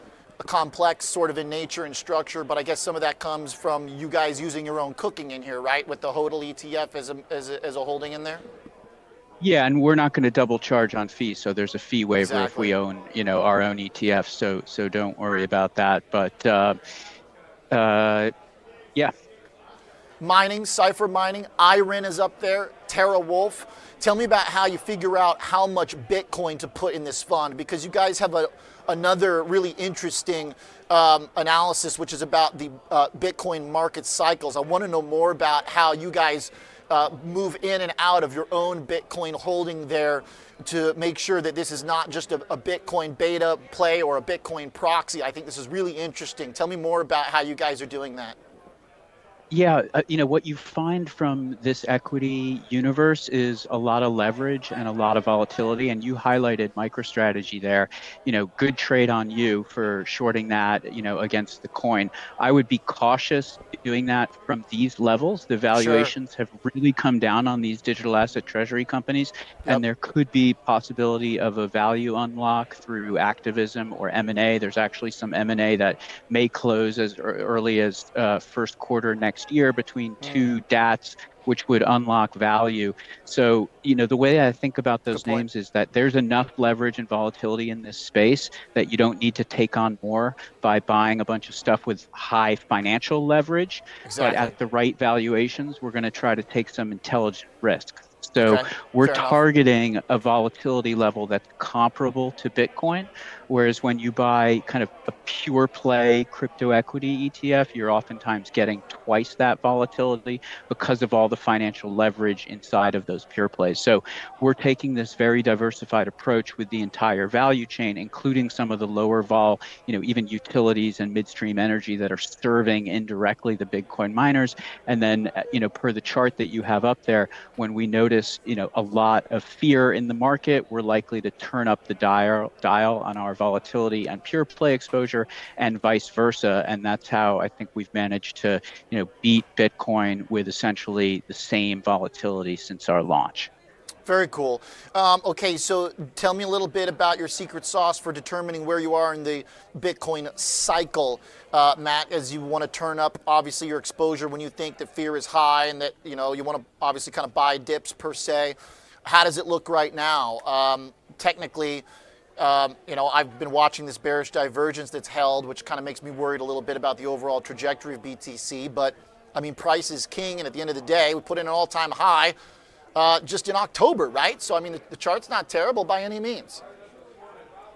complex sort of in nature and structure. But I guess some of that comes from you guys using your own cooking in here, right? With the HODL ETF as a holding in there? Yeah, and we're not going to double charge on fees, so there's a fee waiver if Exactly. we own, our own ETF. So don't worry about that. But yeah. Mining, Cypher mining, IREN is up there, TeraWolf. Tell me about how you figure out how much Bitcoin to put in this fund, because you guys have another really interesting analysis, which is about the Bitcoin market cycles. I want to know more about how you guys move in and out of your own Bitcoin holding there to make sure that this is not just a Bitcoin beta play or a Bitcoin proxy. I think this is really interesting. Tell me more about how you guys are doing that. Yeah, what you find from this equity universe is a lot of leverage and a lot of volatility. And you highlighted MicroStrategy there. Good trade on you for shorting that, against the coin. I would be cautious doing that from these levels. The valuations have really come down on these digital asset treasury companies, and there could be possibility of a value unlock through activism or M&A. There's actually some M&A that may close as early as first quarter next year between two DATs, which would unlock value. So, the way I think about those names is that there's enough leverage and volatility in this space that you don't need to take on more by buying a bunch of stuff with high financial leverage. Exactly. But at the right valuations, we're going to try to take some intelligent risk. So we're targeting a volatility level that's comparable to Bitcoin, whereas when you buy kind of a pure play crypto equity ETF, you're oftentimes getting twice that volatility because of all the financial leverage inside of those pure plays. So we're taking this very diversified approach with the entire value chain, including some of the lower vol, even utilities and midstream energy that are serving indirectly the Bitcoin miners. And then, per the chart that you have up there, when we notice, a lot of fear in the market, we're likely to turn up the dial on our volatility and pure play exposure, and vice versa. And that's how I think we've managed to, beat Bitcoin with essentially the same volatility since our launch. Very cool. Okay, so tell me a little bit about your secret sauce for determining where you are in the Bitcoin cycle, Matt, as you want to turn up, obviously, your exposure when you think that fear is high and that, you want to obviously kind of buy dips per se. How does it look right now? Technically, I've been watching this bearish divergence that's held, which kind of makes me worried a little bit about the overall trajectory of BTC. But, price is king, and at the end of the day, we put in an all-time high just in October, right? So, the chart's not terrible by any means.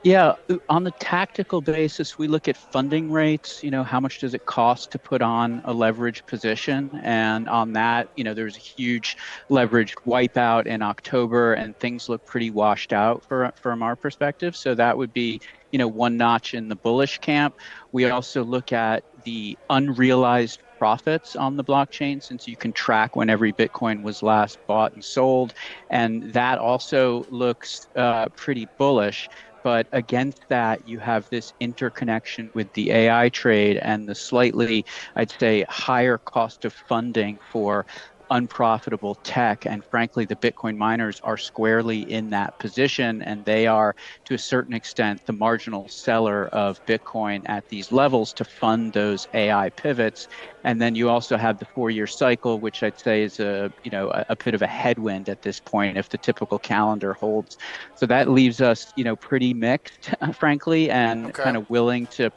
Yeah, on the tactical basis, we look at funding rates, how much does it cost to put on a leverage position? And on that, there's a huge leverage wipeout in October, and things look pretty washed out from our perspective. So that would be, one notch in the bullish camp. We also look at the unrealized profits on the blockchain, since you can track when every Bitcoin was last bought and sold. And that also looks pretty bullish. But against that, you have this interconnection with the AI trade and the slightly, I'd say, higher cost of funding for unprofitable tech. And frankly, the Bitcoin miners are squarely in that position, and they are, to a certain extent, the marginal seller of Bitcoin at these levels to fund those AI pivots. And then you also have the 4-year cycle, which I'd say is a bit of a headwind at this point if the typical calendar holds. So that leaves us, pretty mixed, frankly, and Okay. kind of willing to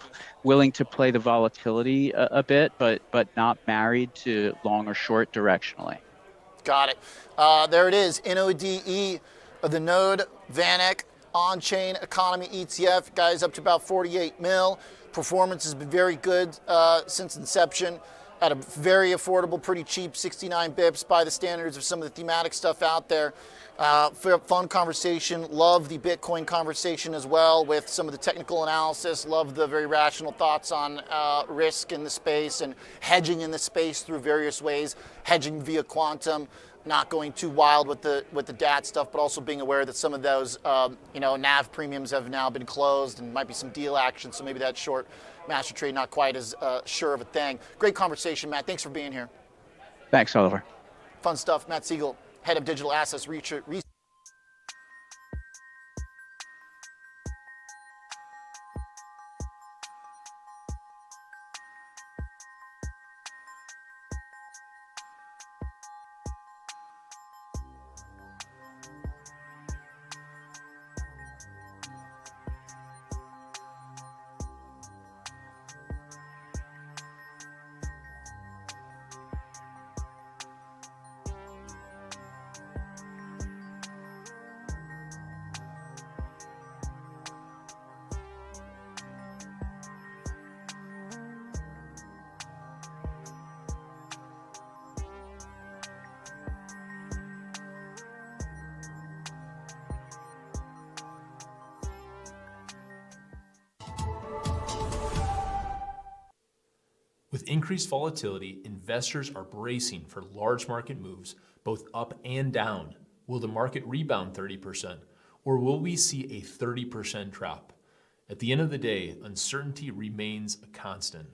play the volatility a bit, but not married to long or short directionally. Got it. There it is, NODE of the Node VanEck on-chain economy ETF. Guys, up to about 48 mil. Performance has been very good since inception. At a very affordable, pretty cheap, 69 bips by the standards of some of the thematic stuff out there. Fun conversation. Love the Bitcoin conversation as well with some of the technical analysis. Love the very rational thoughts on risk in the space and hedging in the space through various ways. Hedging via quantum, not going too wild with the DAT stuff, but also being aware that some of those NAV premiums have now been closed and might be some deal action. So maybe that short master trade not quite as sure of a thing. Great conversation, Matt. Thanks for being here. Thanks, Oliver. Fun stuff. Matt Sigel, head of digital assets research. With increased volatility, investors are bracing for large market moves, both up and down. Will the market rebound 30%, or will we see a 30% drop? At the end of the day, uncertainty remains a constant.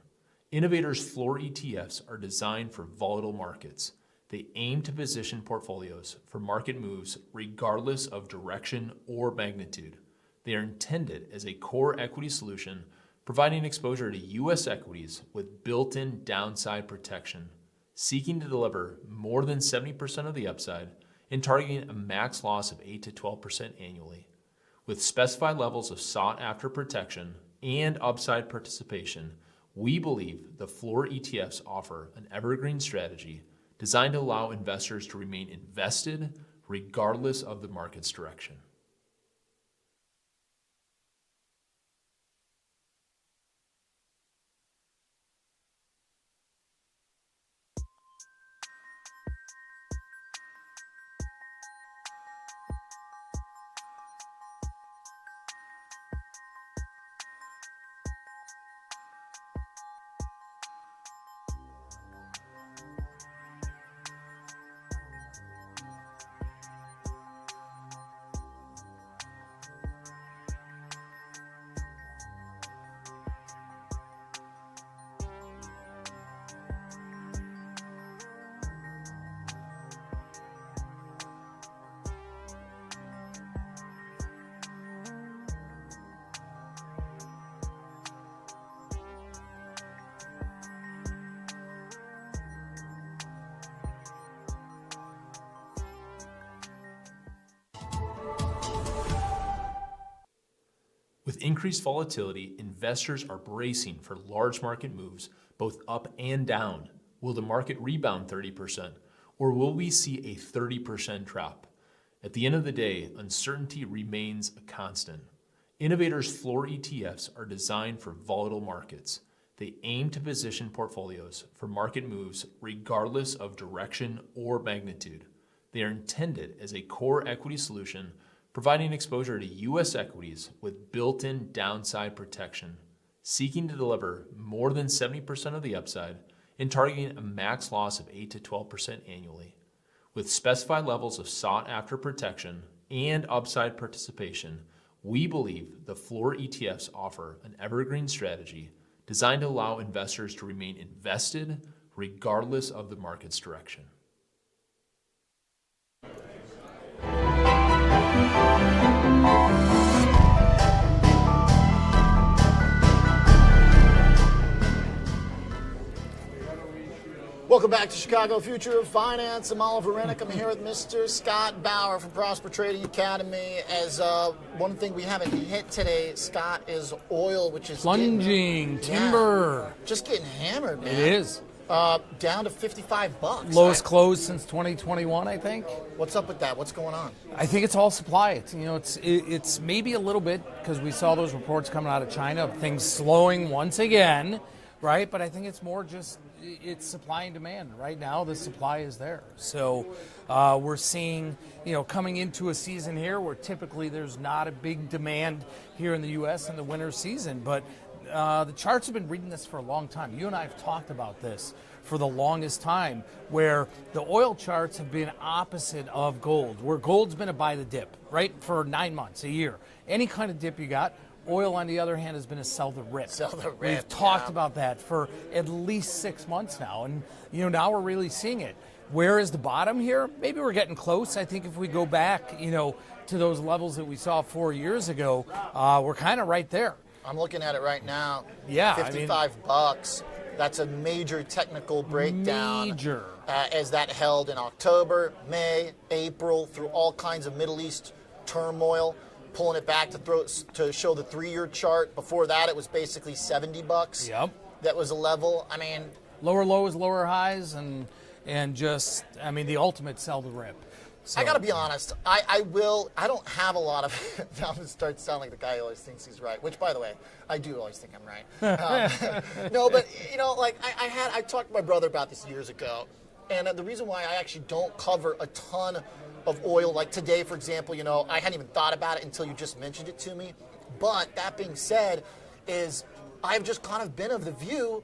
Innovators' floor ETFs are designed for volatile markets. They aim to position portfolios for market moves regardless of direction or magnitude. They are intended as a core equity solution, providing exposure to U.S. equities with built-in downside protection, seeking to deliver more than 70% of the upside and targeting a max loss of 8 to 12% annually. With specified levels of sought-after protection and upside participation, we believe the floor ETFs offer an evergreen strategy designed to allow investors to remain invested regardless of the market's direction. With increased volatility, investors are bracing for large market moves, both up and down. Will the market rebound 30%, or will we see a 30% drop? At the end of the day, uncertainty remains a constant. Innovators' floor ETFs are designed for volatile markets. They aim to position portfolios for market moves regardless of direction or magnitude. They are intended as a core equity solution, providing exposure to U.S. equities with built-in downside protection, seeking to deliver more than 70% of the upside and targeting a max loss of 8 to 12% annually. With specified levels of sought-after protection and upside participation, we believe the floor ETFs offer an evergreen strategy designed to allow investors to remain invested regardless of the market's direction. Welcome back to Chicago Future of Finance. I'm Oliver Renick. I'm here with Mr. Scott Bauer from Prosper Trading Academy. As one thing we haven't hit today, Scott, is oil, which is plunging timber. Just getting hammered, man. It is. Down to $55. Lowest close since 2021, I think. What's up with that? What's going on? I think it's all supply. It's maybe a little bit because we saw those reports coming out of China of things slowing once again, right? But I think it's more just it's supply and demand. Right now, the supply is there. So we're seeing, coming into a season here where typically there's not a big demand here in the U.S. in the winter season, but the charts have been reading this for a long time. You and I have talked about this for the longest time, where the oil charts have been opposite of gold, where gold's been a buy the dip, right, for 9 months, a year. Any kind of dip you got. Oil, on the other hand, has been a sell the rip. Sell the rip. We've talked about that for at least 6 months now, and now we're really seeing it. Where is the bottom here? Maybe we're getting close. I think if we go back, to those levels that we saw 4 years ago, we're kind of right there. I'm looking at it right now. Yeah, $55. That's a major technical breakdown. Major. As that held in October, May, April, through all kinds of Middle East turmoil. Pulling it back to show the 3-year chart. Before that, it was basically $70. Yep. That was a level. I mean, lower lows, lower highs, and just the ultimate sell the rip. So. I got to be honest. I don't have a lot of. Now I'm going to start sounding like the guy who always thinks he's right. Which, by the way, I do always think I'm right. No, but I talked to my brother about this years ago, and the reason why I actually don't cover a ton of oil, like today, for example, I hadn't even thought about it until you just mentioned it to me. But that being said, is I've just kind of been of the view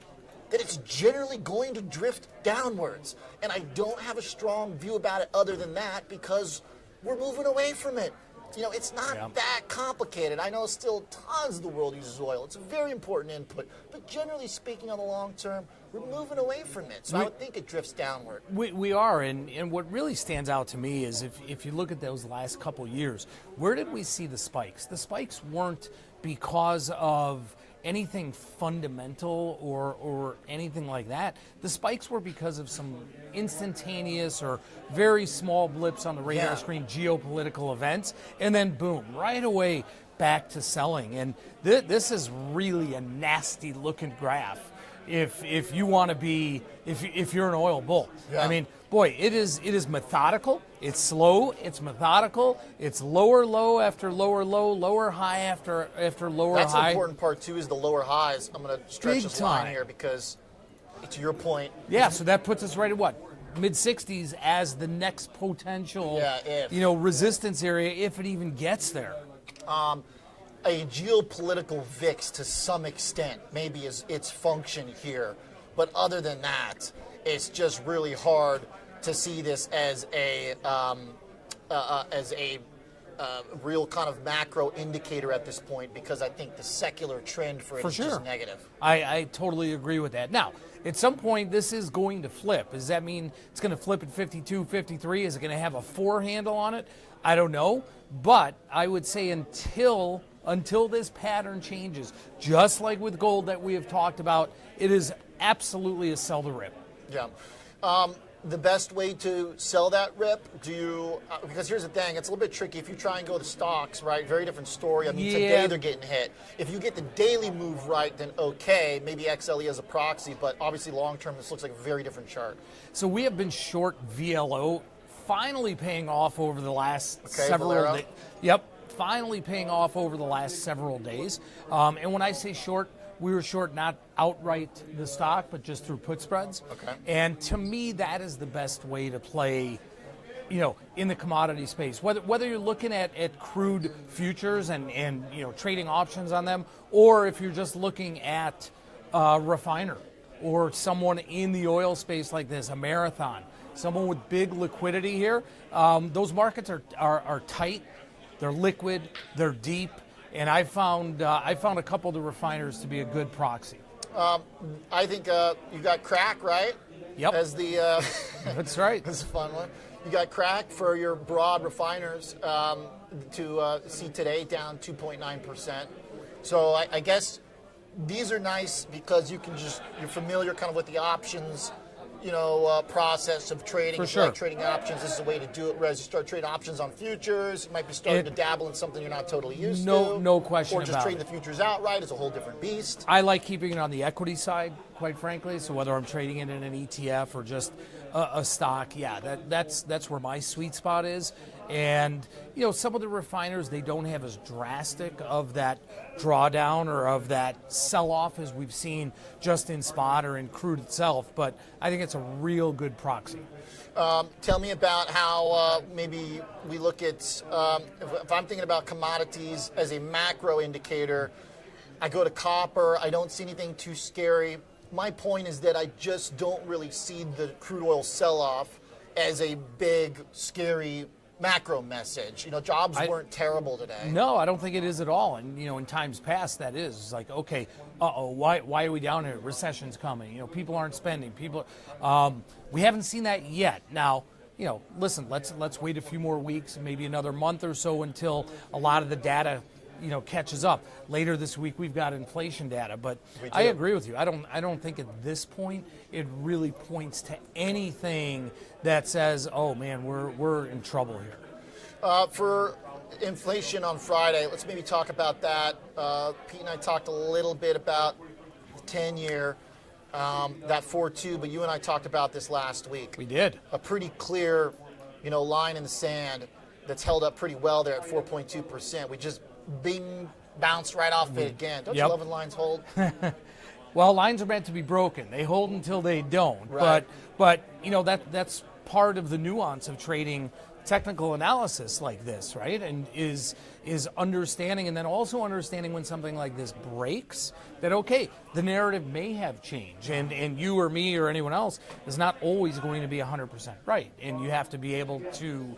that it's generally going to drift downwards. And I don't have a strong view about it other than that because we're moving away from it. It's not that complicated. I know still tons of the world uses oil. It's a very important input. But generally speaking, on the long term, we're moving away from it. So I would think it drifts downward. We are. And what really stands out to me is if you look at those last couple years, where did we see the spikes? The spikes weren't because of anything fundamental or anything like that. The spikes were because of some instantaneous or very small blips on the radar screen, geopolitical events, and then boom, right away back to selling. And this is really a nasty looking graph if you want to be, if you're an oil bull. Yeah. Boy, it is methodical. It's slow. It's methodical. It's lower low after lower low, lower high after lower That's high. That's the important part too. Is the lower highs. I'm going to stretch this line here because, to your point. Yeah. So that puts us right at what? Mid-60s as the next potential, resistance area if it even gets there. A geopolitical VIX to some extent maybe is its function here, but other than that, it's just really hard to see this as a real kind of macro indicator at this point because I think the secular trend for it is just negative. I totally agree with that. Now, at some point, this is going to flip. Does that mean it's going to flip at 52, 53? Is it going to have a 4 handle on it? I don't know. But I would say until this pattern changes, just like with gold that we have talked about, it is absolutely a sell the rip. Yeah. The best way to sell that rip, because here's the thing, it's a little bit tricky. If you try and go to stocks, right, very different story. Today they're getting hit. If you get the daily move right, then okay, maybe XLE as a proxy, but obviously long term this looks like a very different chart. So we have been short VLO, finally paying off over the last several days. Yep, finally paying off over the last several days. And when I say short, we were short not outright the stock, but just through put spreads. Okay. And to me, that is the best way to play, in the commodity space. Whether you're looking at crude futures and trading options on them, or if you're just looking at a refiner or someone in the oil space like this, a Marathon, someone with big liquidity here, those markets are tight, they're liquid, they're deep. And I found a couple of the refiners to be a good proxy. I think you got crack, right? Yep. As the that's right. That's a fun one. You got crack for your broad refiners to see today down 2.9%. So I guess these are nice because you're familiar kind of with the options process of trading. For If you sure. like trading options, this is a way to do it. Whereas you start trading options on futures, you might be starting to dabble in something you're not totally used to. No question Or just about trading it. the futures outright is a whole different beast. I like keeping it on the equity side, quite frankly. So whether I'm trading it in an ETF or just a stock, that's where my sweet spot is. And some of the refiners, they don't have as drastic of that drawdown or of that sell-off as we've seen just in spot or in crude itself. But I think it's a real good proxy. Tell me about how maybe we look at, if I'm thinking about commodities as a macro indicator, I go to copper, I don't see anything too scary. My point is that I just don't really see the crude oil sell-off as a big, scary macro message. Jobs weren't terrible today. No, I don't think it is at all. And in times past, that is. It's like, okay, why are we down here? Recession's coming. People aren't spending. We haven't seen that yet. Now, listen, let's wait a few more weeks, maybe another month or so until a lot of the data catches up. Later this week we've got inflation data, but I agree with you. I don't think at this point it really points to anything that says, oh man, we're in trouble here. For inflation on Friday, let's maybe talk about that. Pete and I talked a little bit about the 10-year, that 4.2, but you and I talked about this last week. We did. A pretty clear, line in the sand that's held up pretty well there at 4.2%. We just bounced right off it again. Don't you love when lines hold? Well, lines are meant to be broken. They hold until they don't. Right. But that's part of the nuance of trading technical analysis like this, right? And is understanding, and then also understanding when something like this breaks, that okay, the narrative may have changed, and you or me or anyone else is not always going to be 100% right, and you have to be able to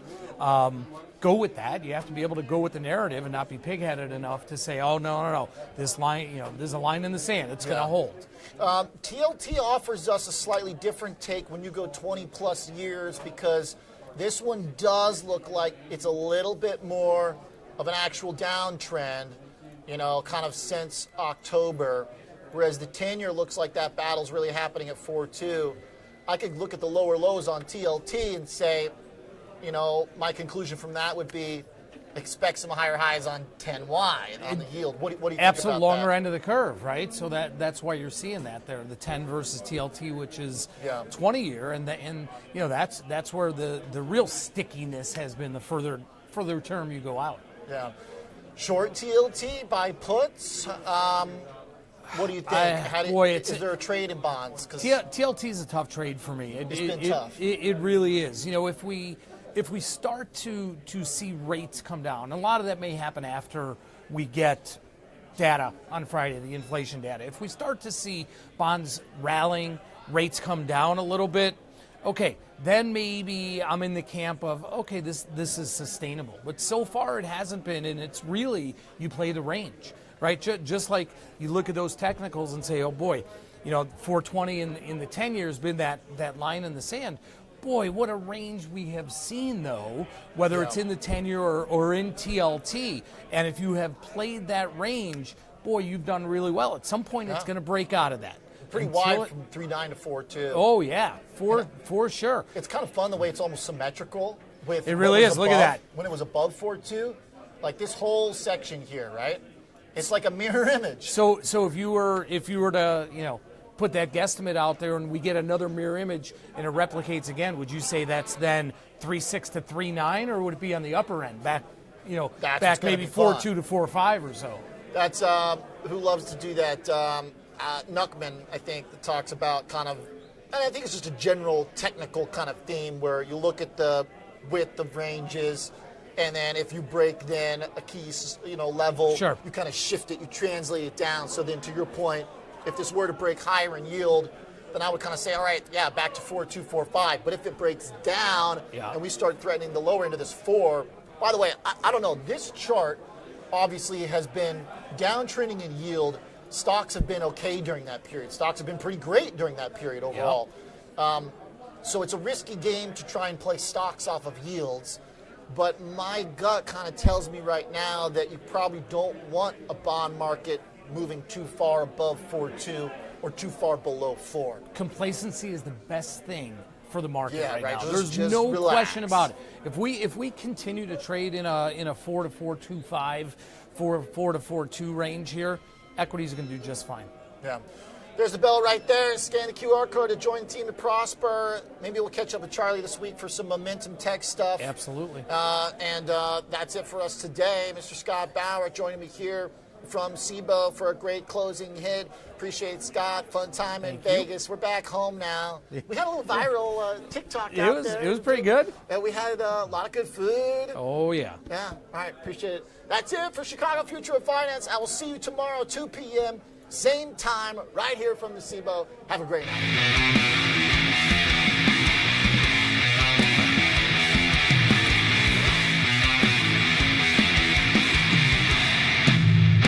go with that. You have to be able to go with the narrative and not be pig-headed enough to say, oh no, this line, there's a line in the sand, it's going to hold. TLT offers us a slightly different take when you go 20 plus years, because this one does look like it's a little bit more of an actual downtrend, kind of since October, whereas the 10-year looks like that battle's really happening at 4.2. I could look at the lower lows on TLT and say, my conclusion from that would be expect some higher highs on 10Y on the yield. What do you think Absolute about longer that? end of the curve, right? So that's why you're seeing that there, the 10 versus TLT, which is 20-year, and that's where the real stickiness has been the further term you go out. Yeah. Short TLT by puts. What do you think? Is there a trade in bonds? TLT is a tough trade for me. It's been tough. It really is. If we start to see rates come down, a lot of that may happen after we get data on Friday, the inflation data. If we start to see bonds rallying, rates come down a little bit, okay, then maybe I'm in the camp of, okay, this is sustainable. But so far it hasn't been, and it's really, you play the range, right? Just like you look at those technicals and say, oh boy, 420 in the 10 years been that line in the sand. Boy, what a range we have seen, though, whether it's in the 10-year or in TLT. And if you have played that range, boy, you've done really well. At some point, it's going to break out of that. Pretty wide from 3.9 to 4.2. Oh, yeah, for sure. It's kind of fun the way it's almost symmetrical. It really is. Look at that. When it was above 4.2, like this whole section here, right? It's like a mirror image. So if you were to, put that guesstimate out there and we get another mirror image and it replicates again, would you say that's then 3.6 to 3.9, or would it be on the upper end, back maybe 4.2 to 4.5 or so? That's who loves to do that. Nuckman, I think, that talks about kind of, and I think it's just a general technical kind of theme where you look at the width of ranges, and then if you break then a key, level, sure, you kind of shift it, you translate it down. So then, to your point, if this were to break higher in yield, then I would kind of say, all right, back to 4.2, 4.5. But if it breaks down and we start threatening the lower end of this 4, by the way, I don't know, this chart obviously has been downtrending in yield. Stocks have been okay during that period. Stocks have been pretty great during that period overall. So it's a risky game to try and play stocks off of yields. But my gut kind of tells me right now that you probably don't want a bond market moving too far above 4.2 or too far below 4. Complacency is the best thing for the market Yeah, right right. now. Just There's no relax. question about it. If we continue to trade in a 4 to 4.25, 4 to 4.2 range here, equities are going to do just fine. Yeah. There's the bell right there. Scan the QR code to join the team to prosper. Maybe we'll catch up with Charlie this week for some momentum tech stuff. Absolutely. And that's it for us today. Mr. Scott Bauer joining me here from Cboe for a great closing hit. Appreciate it, Scott. Fun time in Vegas. We're back home now. We had a little viral TikTok out there. It was pretty good. And we had a lot of good food. Oh, yeah. Yeah. All right. Appreciate it. That's it for Chicago Future of Finance. I will see you tomorrow, 2 p.m., same time, right here from the Cboe. Have a great night.